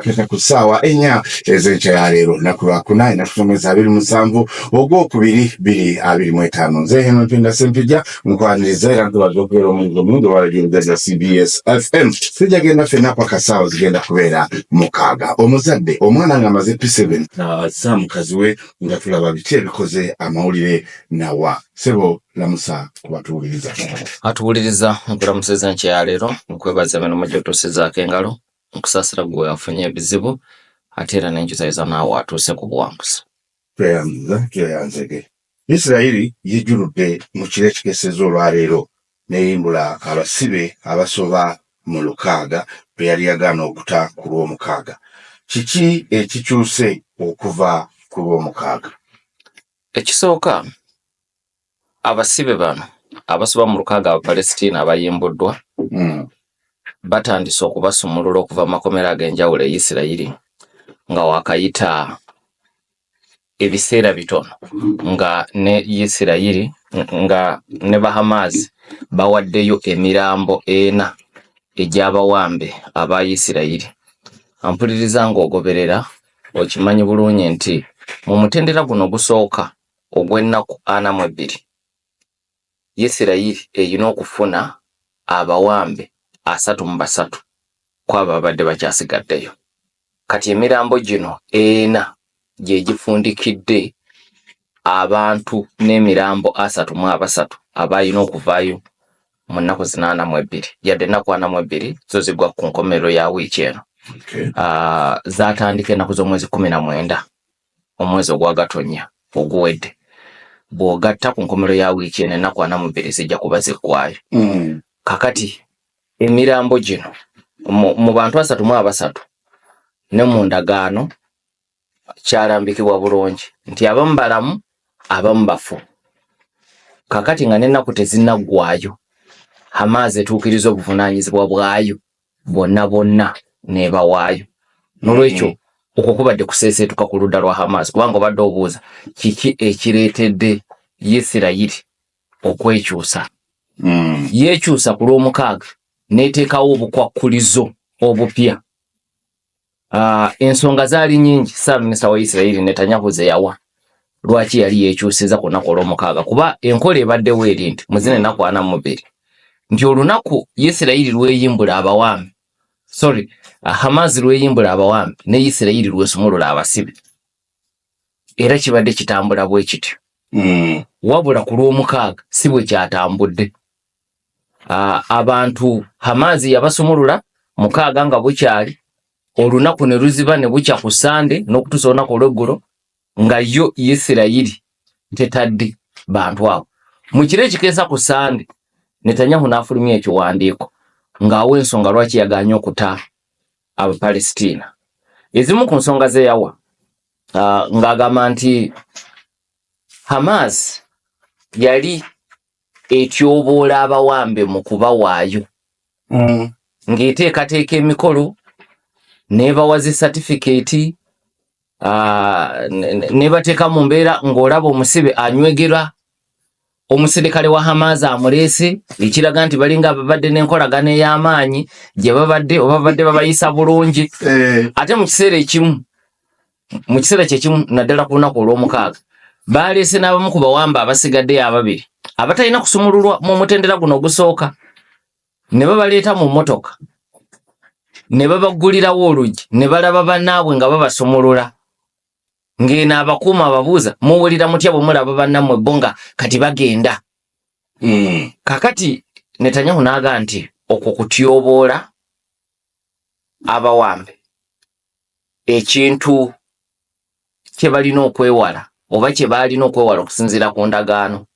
kata ku ssaawa 4 ez'enkya ya leero nnaku lwakuna ennaku mwezi 27 Ogwokubiri 2025 nze Henry Mpinda Ssempijja nkwaniriza era ntubaza okubeera omulungi wa radio za CBS FM sijagenda ffenna paka ssaawa zigenda kubeera 6 omuzadde omwana ng'amaze P7 azza mukazi we nga tulaba biki ebikoze amawulire nawa sebo lamusa kubatuwuliriza atuwuliriza nkulamuseza nkya ya leero nkwebaza bano mujotosezako engalo nkusasira gwe afunye ebizibu ate era n'enkyusayisa naawe atuuse ku buwanguzi tweyanzege Isirayiri yejjuludde mu kiro ekikeseza olwaleero neyimbula abasibe abasoba mu 600 be yali yagaana okuta ku lw'omukaaga. Kiki ekikyuse okuva ku lw'omukaaga? Ekisooka abasibe bano abasoba mu 600 Abapalestina abayimbuddwa batandise okubasumulula okuva mu makomera ag'enjawulo e Isirayiri nga wakayita ebiseera bitono nga ne Isirayiri nga ne Bahamas bawaddeyo emirambo 4 egy'abawambe aba Isirayiri. Ampuliriza ng'ogoberera okimanyi bulungi nti mu mutendera guno gusooka ogw'ennaku 42 Isirayiri eyina okufuna abawambe 3 kwabo abadde bakyasigaddeyo. Kati emirambo gino 4 gye gifundikidde abantu n'emirambo 33 abayina okuvaayo mu nnaku 82 yadde ennaku 42 zo zigwa ku nkomerero ya wiiki eno. Zaatandika ennaku z'omwezi 19 omwezi ogwa Gatonnya oguwedde. Bw'ogatta ku nkomerero ya wiiki eno ennaku 42 zijja kuba ziggwaayo. Kakati emirambo gino mu bantu 33 ne mu ndagaano kyalambikibwa bulungi nti abamu balamu abamu bafu. Kakati nga n'ennaku tezinnaggwaayo Hamas etuukiriza obuvunaanyizibwa bwayo bonna n'ebawaayo. N'olwekyo okwo kubadde kuseeseetuka ku ludda lwa Hamas kubanga obadde obuuza kiki ekireetedde Isirayiri okwekyusa. Yeekyusa ku lw'omukaaga n'eteekawo obukwakkulizo obupya. Ensonga zaali nnyingi Ssaabaminisita wa Isirayiri Netanyahu ze yawa lwaki yali yeekyusiza ku lunaku olw'omukaaga kuba enkola ebaddewo eri nti mu zino ennaku 42 nti olunaku Isirayiri lweyimbula abawambe Hamas lweyimbula abawambe ne Isirayiri lwesumulula abasibe era kibadde kitambula bwe kityo. Wabula ku lw'omukaaga si bwe kyatambudde. Abantu Hamas yabasumulula 6 nga bukyali olunaku ne luziba ne bukya ku Sande n'okutuusa olunaku olw'eggulo nga yo Isirayiri tetadde bantu abo. Mu kiro ekikeesa ku Sande Netanyahu n'afulumya ekiwandiiko ng'awa ensonga lwaki yagaanye okuta Abapalestina. Ezimu ku nsonga ze yawa ng'agamba nti Hamas yali etyoboola abawambe mu kubawaayo ng'eteekateeka emikolo nebawazi certificate nebateeka mu mbeera ng'olaba omusibe anywegera omuserikale wa Hamas amuleese ekiraga nti balinga babadde n'enkolagana ey'amaanyi gye babadde oba babadde babayisa bulungi. Ate mu kiseera kyekimu naddala ku lunaku olw'omukaaga baleese n'abamu ku bawambe abasigaddeyo 2 abatalina kusumululwa mu mutendera guno ogusooka ne babaleeta mu mmotoka ne babaggulirawo oluggi ne balaba bannaabwe nga babasumulula ng'eno abakuuma ababuuza muwulira mutya bwe mulaba bannammwe bo nga kati bagenda. Kakati Netanyahu n'aga nti okwo kutyoboola abawambe ekintu kye balina okwewala oba kye baalina okwewala okusinziira ku ndagaano.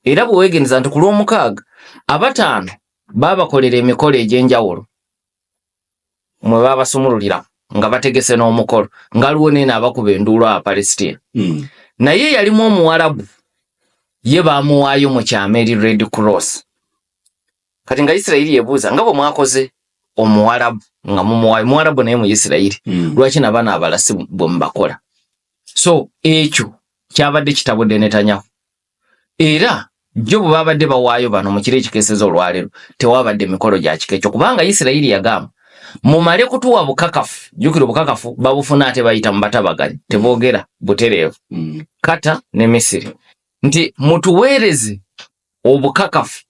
Era bwe weegendereza nti ku lw'omukaaga 5 baabakolera emikolo egy'enjawulo mwe babasumululira nga bategese n'omukolo nga aliwo nene abakuba enduulu Abapalestina. Naye yalimu Omuwarabu ye baamuwaayo mu kyama eri Red Cross. Kati nga Isirayiri yebuuza nga bwe mwakoze Omuwarabu nga mumuwaayo Muwarabu naye mu Isirayiri lwaki n'abaana abalasi bwe mubakola. So ekyo kyabadde kitabudde Netanyahu era jo bwe babadde bawaayo bano mu kiro ekikeeseza olwaleero tewabadde mikolo gya kika ekyo kubanga Isirayiri yagamba mumale kutuwa bukakafu jukiro bukakafu babufuna ate bayita mbatabaganya tebogera buterevu kata ne Misiri nti mutuweereze obukakafu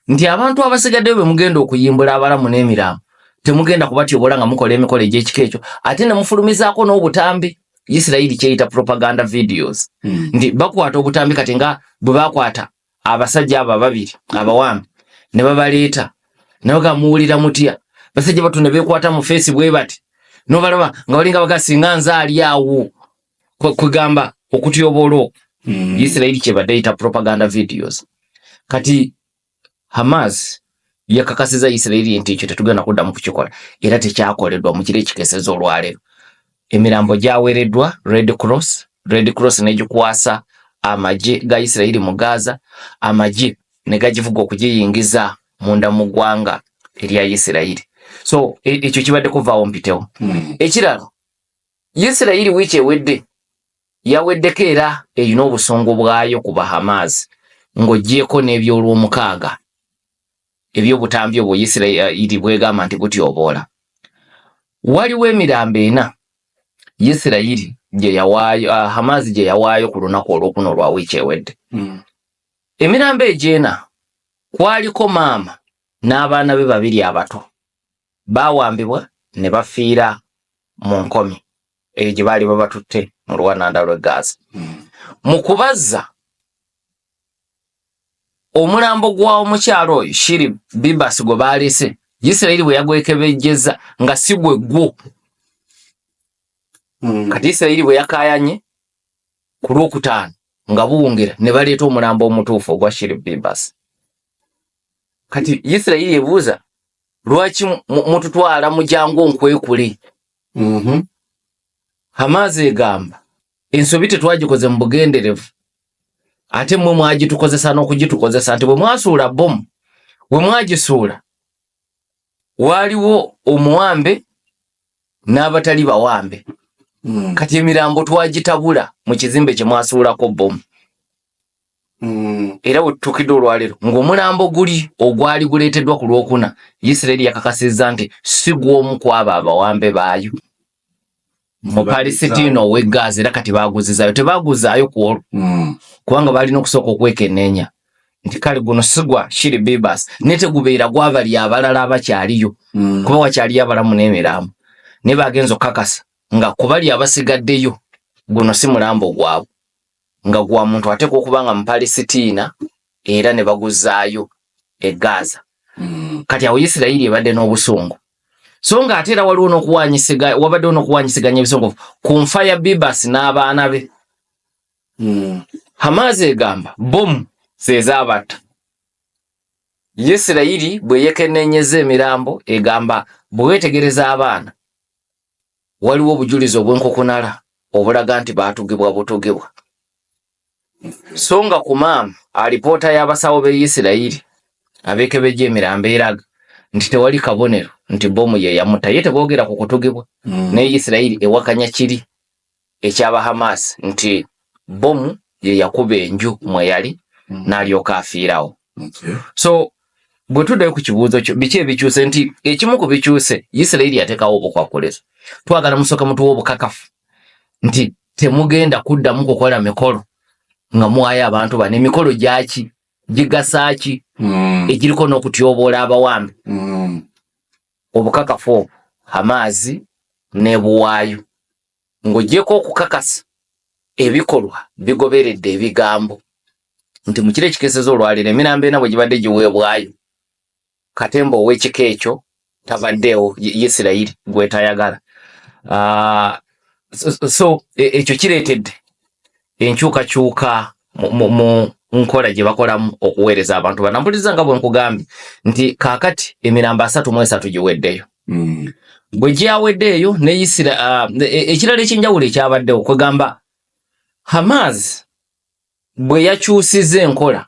nti abantu abasigadde be mugenda okuyimbula abalamu n'emirambo temugenda kubatyobola nga mukola emikolo egy'ekikeekyo ate ne mufulumizaako n'obutambi Isirairi kyeyita propaganda videos nti bakwata obutambi kati nga bwe bakwata abasajja aba babiri abawambi ne babaleeta ne bagamuwulira mutya basajja batu ne beekwata mu face bwe bati nobalaba nga balinga bagasinga nzaali awo kugamba okutyobola Isirairi kyebadde yita propaganda videos kati Hamas yakakasiza Isirairi nti ekyo tetugenda kuddamu kukikola era tekyakoleddwa mu kire ekikesezo olwaleero emirambo gyaweereddwa Red Cross negikwasa amagye ga Isirairi mu Gaza amagye ne gagivuga okugiyingiza munda mu ggwanga erya Isirairi so ekyo kibadde kuvaawo mpitewo ekirala Isirairi wiiki ewedde yaweddeko era erina obusungu bwayo ku Bahamas ng'oggyeko n'ebyolw'omukaaga ebyobutambi obwo Isirairi bwegamba nti butyoboola waliwo emirambo ena Isirairi gye yawaayo Hamas gye yawaayo ku lunaku olwokuna olwa wiiki ewedde emirambo egy'ena kwaliko maama n'abaana be babiri abato baawambibwa ne bafiira mu nkomi eyo gye baali babatutte mu lwananda lw'e Gaza mu kubazza omulambo gw'omukyalo oyo Shiri Bibas gwe baalese Isirairi bwe yagwekebejjeza nga si gwe gwo kati Isirairi bwe yakaayanye ku lwokutaano nga buwungira ne baleeta omulambo omutuufu ogwa Shiri Bibas kati Isirairi ebuuza lwaki mututwala mu jangu nkwekule Hamas egamba ensobi tetwagikoze mu bugenderevu ate mmwe mwagitukozesa n'okugitukozesa nti bwe mwasuula bomu bwe mwagisuula waaliwo omuwambe n'abatali bawambe kati emirambo twagitabula mu kizimbe kye mwasuulako bomu era bwe tutukidde olwaleero ng'omulambo guli ogwali guleeteddwa ku lwokuna Isirairi yakakasizza nti si gw'omu kwabo abawambe baayo mu Palestina ow'e Gaza era kati baaguzizaayo tebaaguzaayo ku olwo kubanga balina okusooka okwekenneenya nti kale guno sigwa Shiri Bibas netegubeera gwabali abalala abakyaliyo kuba wakyaliyo abalamu n'emirambo naye bagenza okukakasa nga kubali abasigaddeyo guno si mulambo gwabwe nga gwa muntu ateekwa okuba nga mu Palestina era ne baguzaayo e Gaza kati awo Isirairi ebadde n'obusungu so nga ate era waliwo wabaddewo n'okuwanyisiganya ebisongovu ku nfa ya Bibas n'abaana be Hamas egamba bomu zezaabatta Isirairi bwe yekennenyeza emirambo egamba bwe weetegereza abaana waliwo obujulizi obw'enkokonala obulaga nti baatugibwa butugibwa so nga ku maama alipoota y'abasawo b'e Isirairi abeekebejja emirambo eraga nti tewali kabonero nti bomu ye yamutta ye teboogera ku kutugibwa naye Isirairi ewakanya kiri ekyaba Hamas nti bomu ye yakuba enju mwe yali n'alyoka afiirawo so bwe tuddayo ku kibuuzo kyo biki ebikyuse nti ekimu ku bikyuse Isirairi yateekawo obukwakulizo twagala musooka mutuwa obukakafu nti temugenda kuddamu kukola mikolo nga muwaayo abantu bano emikolo gyaki gigasaaki egiriko n'okutyoboola abawambi obukakafu obwo Hamas n'ebuwaayo ng'oggyeko okukakasa ebikolwa bigoberedde ebigambo nti mu kiro ekikesezo olwaleero emirambo ena bwe gibadde giweebwayo katemba ow'ekika ekyo tabaddeewo Isirairi gwetayagala so ekyo kireetedde enkyukakyuka mu nkola gye bakolamu okuweereza abantu bano mpuliriza nga bwe nkugambye nti kaakati emirambo 33 giweddeyo bwe gyaweddeeyo ne ekirala ekyenjawulo ekyabaddewo kwegamba Hamas bwe yakyusiza enkola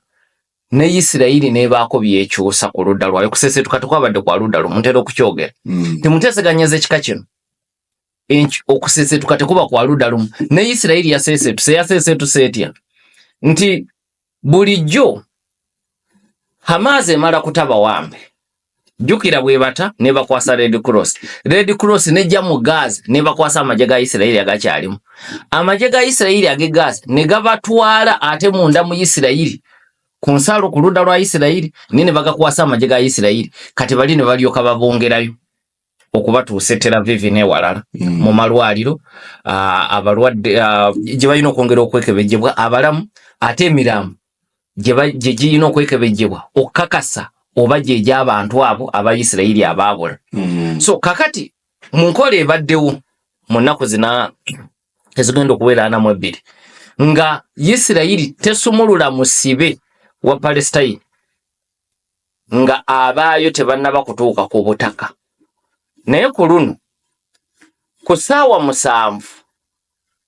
ne Isirairi n'ebaako byekyusa ku ludda lwayo kuseesetuka tekwabadde kwa ludda lumu ntera okukyogera temuteeseganyeza ekika kino okuseesetuka tekuba kwa ludda lumu ne Isirairi yaseesetuse etya nti bulijjo Hamas emala kutaba wambe jukira bwebata ne bakwasa Red Cross nejja mu Gaza ne bakwasa amaje ga Isiraeli agakyalimu amaje ga Isiraeli age Gaza ne gabatwala ate munda mu Isiraeli ku nsalo ku ludda lwa Isiraeli nene bagakwasa amaje ga Isiraeli kati bali ne balyoka babongerayo okubatuusa Tel Aviv ne walala mu malwaliro abalwadde gye balina okwongera okwekebejjebwa abalamu ate emiramu gye giyina okwekebejjebwa okukakasa oba gye gy'abantu abo Abayisirayiri abaabula. So kakati mu nkola ebaddewo mu nnaku zina ezigenda okubeera 42 nga Isirayiri tesumulula musibe wa Palestine nga abaayo tebannaba kutuuka ku butaka. Naye ku luno ku ssaawa 7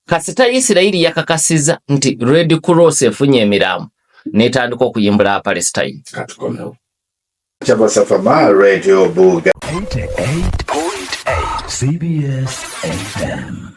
kasita Isirayiri yakakasiza nti Red Cross efunye emiramu n'etandika okuyimbula Palestine. Katukomewo. Chabasafama Radio Buga 88.8 CBS FM.